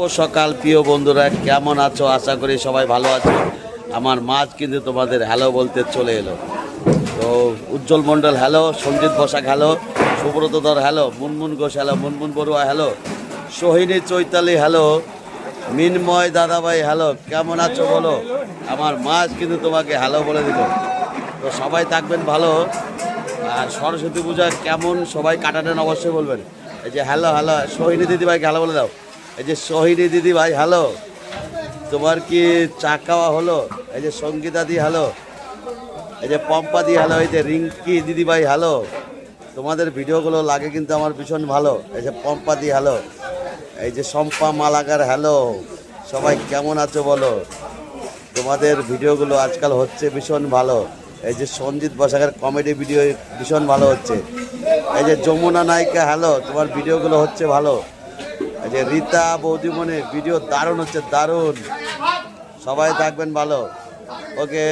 ও সকাল প্রিয় বন্ধুরা, কেমন আছো? আশা করি সবাই ভালো আছো। আমার মাছ কিন্তু তোমাদের হ্যালো বলতে চলে এলো। তো Ujjwal Mondal hello, Sanjit Basak hello, Subrata Dhar hello, Munmun Ghosh hello, Munmun Barua hello, Sohini Chaitali hello, Minmoy দাদাভাই হ্যালো। কেমন আছো বলো? আমার মাছ কিন্তু তোমাকে হ্যালো বলে দিল। তো সবাই থাকবেন ভালো। আর সরস্বতী পূজা কেমন সবাই কাটাতেন অবশ্যই বলবেন। এই যে হ্যালো হ্যালো, সোহিনী দিদিভাইকে হ্যালো বলে দাও। এই যে সোহিনী দিদি ভাই হ্যালো, তোমার কি চা খাওয়া হলো? এই যে সঙ্গীতা দি হ্যালো, এই যে পম্পা দি হ্যালো, এই যে রিঙ্কি দিদি ভাই হ্যালো। তোমাদের ভিডিওগুলো লাগে কিন্তু আমার ভীষণ ভালো। এই যে পম্পা দি হ্যালো, এই যে শম্পা মালাকার হ্যালো। সবাই কেমন আছো বলো? তোমাদের ভিডিওগুলো আজকাল হচ্ছে ভীষণ ভালো। এই যে সঞ্জিত বসাকের কমেডি ভিডিও ভীষণ ভালো হচ্ছে। এই যে যমুনা নায়িকা হ্যালো, তোমার ভিডিওগুলো হচ্ছে ভালো। এই যে রীতা বৌদিমণির ভিডিও দারুণ হচ্ছে, দারুণ। সবাই থাকবেন ভালো। ওকে।